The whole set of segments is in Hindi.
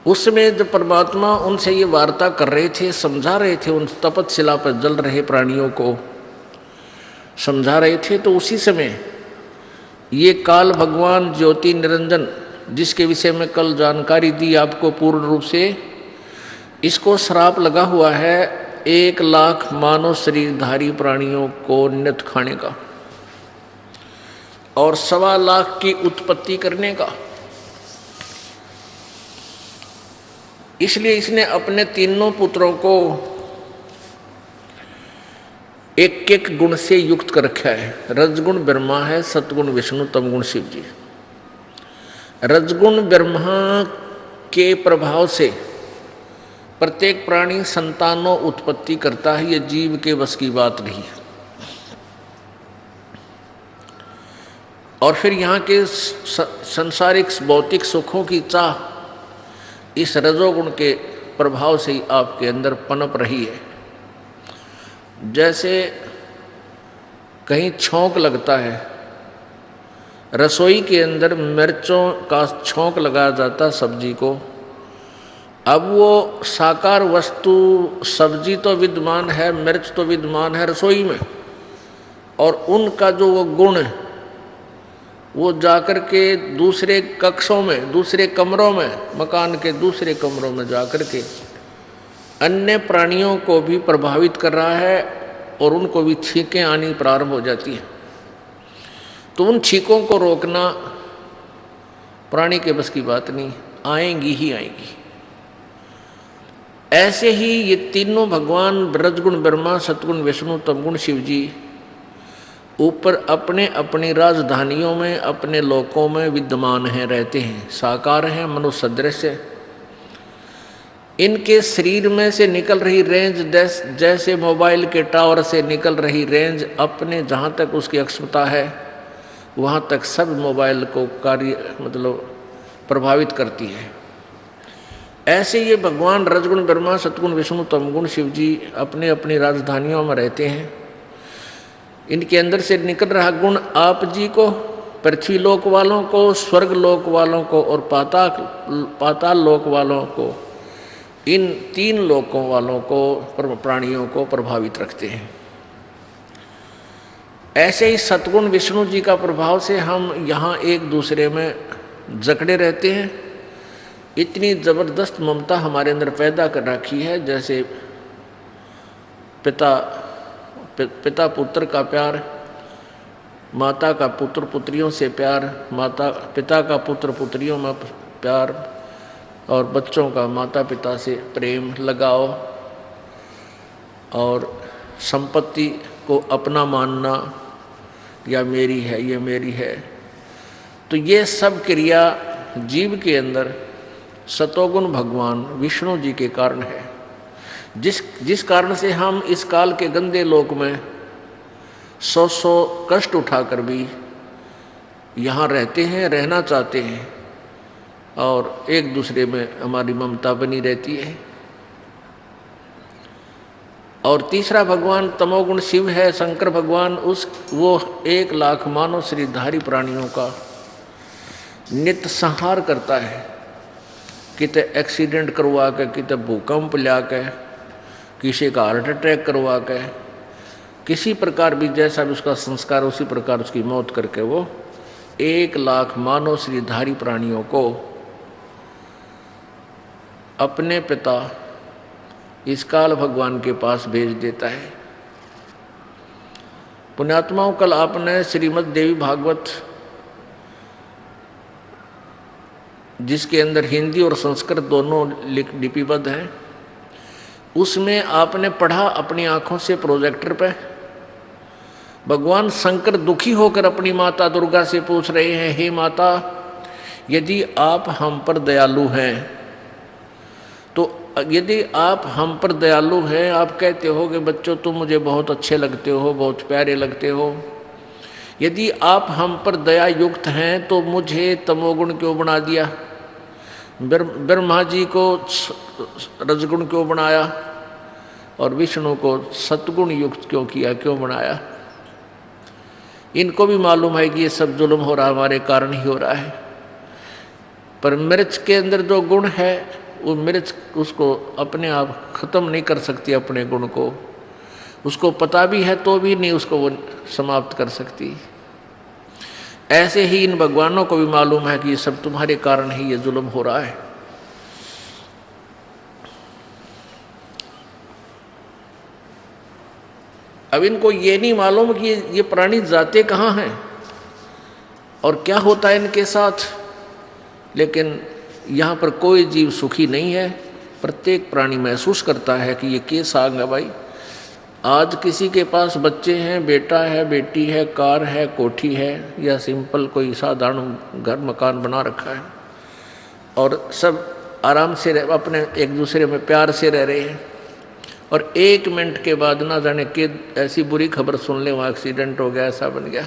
उसमें जब परमात्मा उनसे ये वार्ता कर रहे थे, समझा रहे थे, उन तपतशिला पर जल रहे प्राणियों को समझा रहे थे, तो उसी समय ये काल भगवान ज्योति निरंजन, जिसके विषय में कल जानकारी दी आपको पूर्ण रूप से, इसको श्राप लगा हुआ है 1,00,000 मानव शरीरधारी प्राणियों को नित खाने का और 1,25,000 की उत्पत्ति करने का। इसलिए इसने अपने तीनों पुत्रों को एक एक गुण से युक्त कर रखा है। रजगुण ब्रह्मा है, सतगुण विष्णु, तमगुण शिव जी। रजगुण ब्रह्मा के प्रभाव से प्रत्येक प्राणी संतानों उत्पत्ति करता है, ये जीव के बस की बात नहीं। और फिर यहाँ के संसारिक भौतिक सुखों की चाह इस रजोगुण के प्रभाव से ही आपके अंदर पनप रही है। जैसे कहीं छौंक लगता है, रसोई के अंदर मिर्चों का छौंक लगाया जाता सब्जी को। अब वो साकार वस्तु सब्जी तो विद्यमान है, मिर्च तो विद्यमान है रसोई में, और उनका जो वो गुण है वो जाकर के दूसरे कक्षों में, दूसरे कमरों में, मकान के दूसरे कमरों में जाकर के अन्य प्राणियों को भी प्रभावित कर रहा है और उनको भी छींकें आनी प्रारंभ हो जाती हैं। तो उन छींकों को रोकना प्राणी के बस की बात नहीं, आएंगी ही आएंगी। ऐसे ही ये तीनों भगवान रजगुण ब्रह्मा, सतगुण विष्णु, तमगुण शिव जी ऊपर अपने अपनी राजधानियों में, अपने लोकों में विद्यमान हैं, रहते हैं, साकार हैं, मनुष्य सदृश है। इनके शरीर में से निकल रही रेंज जैसे मोबाइल के टावर से निकल रही रेंज अपने जहाँ तक उसकी अक्षमता है वहाँ तक सब मोबाइल को प्रभावित करती है। ऐसे ये भगवान रजगुण ब्रह्मा, सतगुण विष्णु, तमगुण शिव जी अपने अपनी राजधानियों में रहते हैं। इनके अंदर से निकल रहा गुण आप जी को, पृथ्वी लोक वालों को, स्वर्ग लोक वालों को और पाताल लोक वालों को, इन 3 लोकों वालों को, प्राणियों को प्रभावित रखते हैं। ऐसे ही सतगुण विष्णु जी का प्रभाव से हम यहाँ एक दूसरे में जकड़े रहते हैं। इतनी ज़बरदस्त ममता हमारे अंदर पैदा कर रखी है, जैसे पिता पुत्र का प्यार, माता का पुत्र पुत्रियों से प्यार, पिता का पुत्र पुत्रियों में प्यार, और बच्चों का माता पिता से प्रेम लगाओ, और संपत्ति को अपना मानना, या मेरी है, ये मेरी है। तो ये सब क्रिया जीव के अंदर सतोगुण भगवान विष्णु जी के कारण है, जिस कारण से हम इस काल के गंदे लोक में 100 कष्ट उठाकर भी यहाँ रहते हैं, रहना चाहते हैं, और एक दूसरे में हमारी ममता बनी रहती है। और तीसरा भगवान तमोगुण शिव है, शंकर भगवान, वो 1,00,000 मानव शरीरधारी प्राणियों का नित्य संहार करता है। किते एक्सीडेंट करवा के, किते भूकंप ला के, किसी का हार्ट अटैक करवा के, किसी प्रकार भी जैसा भी उसका संस्कार उसी प्रकार उसकी मौत करके वो 1,00,000 मानव शरीरधारी प्राणियों को अपने पिता इस काल भगवान के पास भेज देता है। पुण्यात्माओं, कल आपने श्रीमद् देवी भागवत, जिसके अंदर हिंदी और संस्कृत दोनों लिपिबद्ध हैं, उसमें आपने पढ़ा अपनी आंखों से प्रोजेक्टर पे, भगवान शंकर दुखी होकर अपनी माता दुर्गा से पूछ रहे हैं, हे माता, यदि आप हम पर दयालु हैं, तो यदि आप हम पर दयालु हैं, आप कहते हो कि बच्चों तुम मुझे बहुत अच्छे लगते हो, बहुत प्यारे लगते हो, यदि आप हम पर दया युक्त हैं तो मुझे तमोगुण क्यों बना दिया? ब्रह्मा जी को रजगुण क्यों बनाया और विष्णु को सतगुण युक्त क्यों किया, क्यों बनाया? इनको भी मालूम है कि ये सब जुल्म हो रहा हमारे कारण ही हो रहा है। पर मिर्च के अंदर जो गुण है वो मिर्च उसको अपने आप ख़त्म नहीं कर सकती अपने गुण को, उसको पता भी है तो भी नहीं उसको वो समाप्त कर सकती। ऐसे ही इन भगवानों को भी मालूम है कि ये सब तुम्हारे कारण ही ये जुल्म हो रहा है। अब इनको ये नहीं मालूम कि ये प्राणी जाते कहाँ हैं और क्या होता है इनके साथ, लेकिन यहाँ पर कोई जीव सुखी नहीं है। प्रत्येक प्राणी महसूस करता है कि ये केस आ गया भाई। आज किसी के पास बच्चे हैं, बेटा है, बेटी है, कार है, कोठी है, या सिंपल कोई साधारण घर मकान बना रखा है और सब आराम से अपने एक दूसरे में प्यार से रह रहे हैं, और 1 मिनट के बाद ना जाने कि ऐसी बुरी खबर सुन ले, वहाँ एक्सीडेंट हो गया, ऐसा बन गया।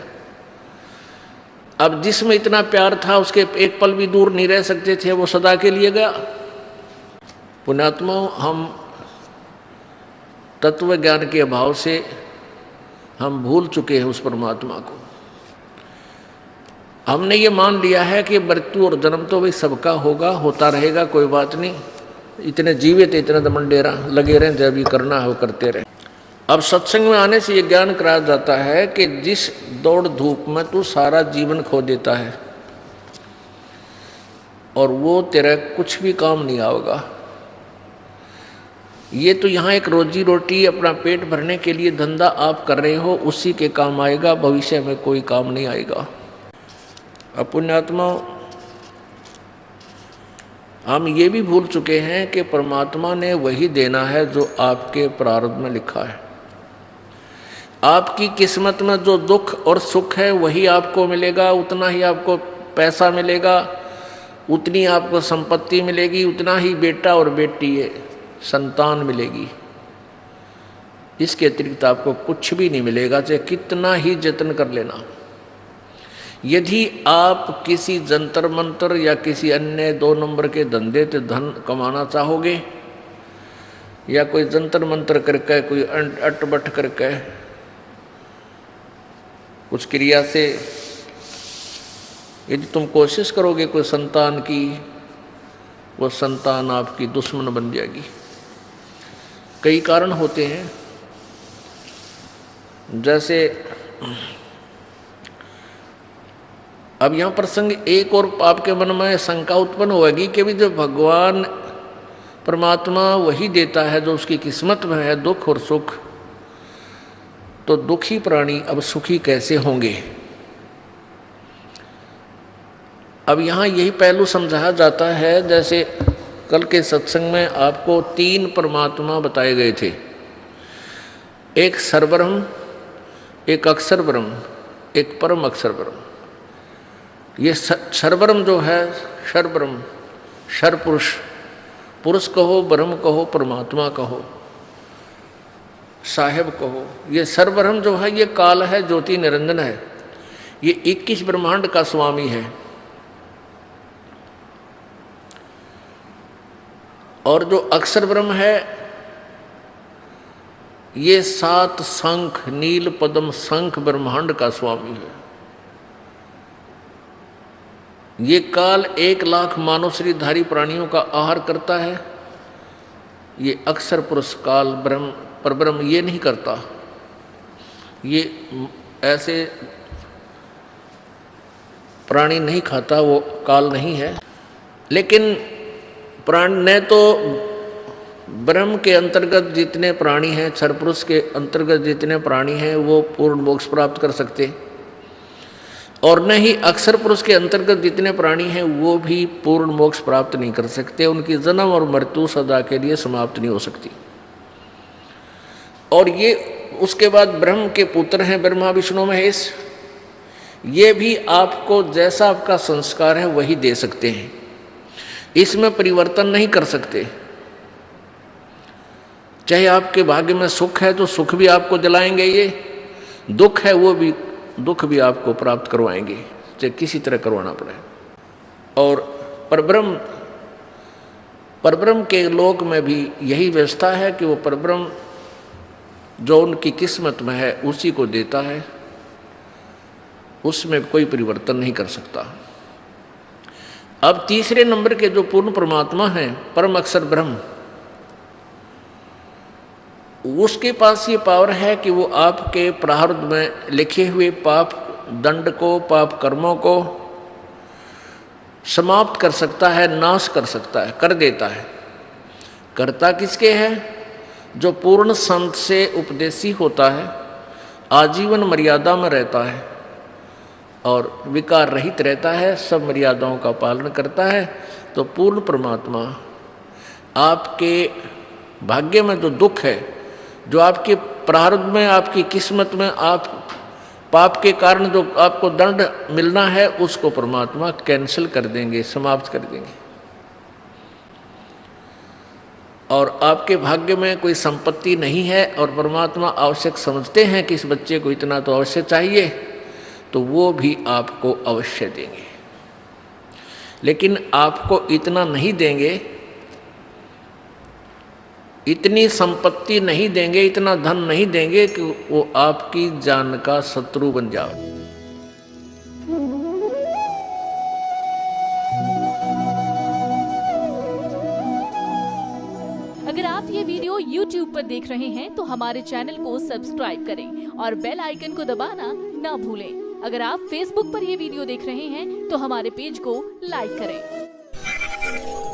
अब जिसमें इतना प्यार था उसके एक पल भी दूर नहीं रह सकते थे, वो सदा के लिए गया। पुण्यात्मा, हम तत्व ज्ञान के अभाव से हम भूल चुके हैं उस परमात्मा को। हमने ये मान लिया है कि मृत्यु और जन्म तो भाई सबका होगा, होता रहेगा, कोई बात नहीं, इतने जीवित इतने दमंडेरा लगे रहें, जब भी करना है वो करते रहें। अब सत्संग में आने से ये ज्ञान कराया जाता है कि जिस दौड़ धूप में तू सारा जीवन खो देता है और वो तेरा कुछ भी काम नहीं आएगा। ये तो यहाँ एक रोजी रोटी अपना पेट भरने के लिए धंधा आप कर रहे हो, उसी के काम आएगा, भविष्य में कोई काम नहीं आएगा। अब पुण्यात्मा, हम ये भी भूल चुके हैं कि परमात्मा ने वही देना है जो आपके प्रारब्ध में लिखा है। आपकी किस्मत में जो दुख और सुख है वही आपको मिलेगा, उतना ही आपको पैसा मिलेगा, उतनी आपको संपत्ति मिलेगी, उतना ही बेटा और बेटी है संतान मिलेगी। इसके अतिरिक्त आपको कुछ भी नहीं मिलेगा, चाहे कितना ही जतन कर लेना। यदि आप किसी जंतर मंतर या किसी अन्य 2 नंबर के धंधे से धन कमाना चाहोगे, या कोई जंतर मंतर करके, कोई अटबट करके, कुछ क्रिया से यदि तुम कोशिश करोगे कोई संतान की, वो संतान आपकी दुश्मन बन जाएगी। कई कारण होते हैं, जैसे अब यहाँ प्रसंग एक और आपके मन में शंका उत्पन्न होगी कि भी जब भगवान परमात्मा वही देता है जो उसकी किस्मत में है, दुख और सुख, तो दुखी प्राणी अब सुखी कैसे होंगे। अब यहाँ यही पहलू समझाया जाता है, जैसे कल के सत्संग में आपको 3 परमात्मा बताए गए थे, एक सर्वब्रह्म, एक अक्षर ब्रह्म, एक परम अक्षर ब्रह्म। ये सर्वब्रह्म जो है, क्षर ब्रह्म, क्षर पुरुष, पुरुष कहो, ब्रह्म कहो, परमात्मा कहो, साहेब कहो, ये सर्वब्रह्म जो है ये काल है, ज्योति निरंजन है, ये 21 ब्रह्मांड का स्वामी है। और जो अक्षर ब्रह्म है ये 7 शंख, नील पद्म शंख ब्रह्मांड का स्वामी है। ये काल 1 लाख मानव शरीरधारी प्राणियों का आहार करता है। ये अक्षर पुरुष काल ब्रह्म परब्रह्म ये नहीं करता, ये ऐसे प्राणी नहीं खाता, वो काल नहीं है। लेकिन प्राण ने तो ब्रह्म के अंतर्गत जितने प्राणी हैं, क्षर पुरुष के अंतर्गत जितने प्राणी हैं वो पूर्ण मोक्ष प्राप्त कर सकते, और न ही अक्षर पुरुष के अंतर्गत जितने प्राणी हैं वो भी पूर्ण मोक्ष प्राप्त नहीं कर सकते। उनकी जन्म और मृत्यु सदा के लिए समाप्त नहीं हो सकती। और ये उसके बाद ब्रह्म के पुत्र हैं ब्रह्मा विष्णु महेश, ये भी आपको जैसा आपका संस्कार है वही दे सकते हैं, इसमें परिवर्तन नहीं कर सकते। चाहे आपके भाग्य में सुख है तो सुख भी आपको दिलाएंगे, ये दुख है वो भी दुख भी आपको प्राप्त करवाएंगे, चाहे किसी तरह करवाना पड़े। और परब्रह्म के लोक में भी यही व्यवस्था है कि वो परब्रह्म जो उनकी किस्मत में है उसी को देता है, उसमें कोई परिवर्तन नहीं कर सकता। अब तीसरे नंबर के जो पूर्ण परमात्मा हैं, परम अक्षर ब्रह्म, उसके पास ये पावर है कि वो आपके प्रारब्ध में लिखे हुए पाप दंड को, पाप कर्मों को समाप्त कर सकता है, नाश कर सकता है, कर देता है। करता किसके है? जो पूर्ण संत से उपदेशी होता है, आजीवन मर्यादा में रहता है और विकार रहित रहता है, सब मर्यादाओं का पालन करता है, तो पूर्ण परमात्मा आपके भाग्य में जो दुख है, जो आपके प्रारब्ध में, आपकी किस्मत में, आप पाप के कारण जो आपको दंड मिलना है, उसको परमात्मा कैंसिल कर देंगे, समाप्त कर देंगे। और आपके भाग्य में कोई संपत्ति नहीं है और परमात्मा आवश्यक समझते हैं कि इस बच्चे को इतना तो अवश्य चाहिए, तो वो भी आपको अवश्य देंगे। लेकिन आपको इतना नहीं देंगे, इतनी संपत्ति नहीं देंगे, इतना धन नहीं देंगे कि वो आपकी जान का शत्रु बन जाए। अगर आप ये वीडियो YouTube पर देख रहे हैं तो हमारे चैनल को सब्सक्राइब करें और बेल आइकन को दबाना ना भूलें। अगर आप Facebook पर ये वीडियो देख रहे हैं तो हमारे पेज को लाइक करें।